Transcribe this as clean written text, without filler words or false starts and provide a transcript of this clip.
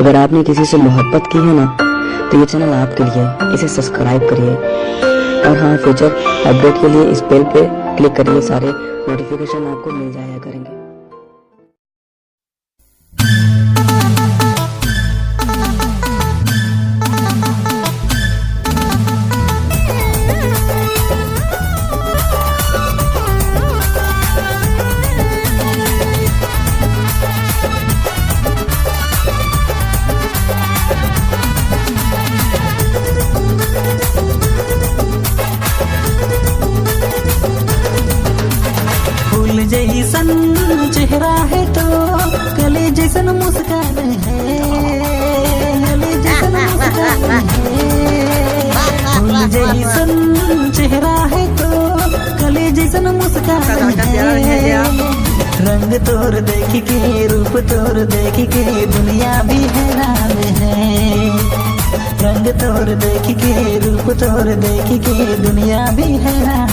अगर आपने किसी से मोहब्बत की है ना, तो ये चैनल आपके लिए, इसे सब्सक्राइब करिए। और हाँ, फ्यूचर अपडेट के लिए इस बेल पे क्लिक करिए, सारे नोटिफिकेशन आपको मिल जाया करेंगे। फूल जैसन चेहरा है तो कली जैसन मुस्कान है, कली जैसन मुस्कान है। फूल जैसन चेहरा है तो कली जैसन मुस्कान है। रंग तोर देख के, रूप तोर देख के दुनिया भी हैरान है। रंग तोर देख के, रूप तोर देख के दुनिया भी हैरान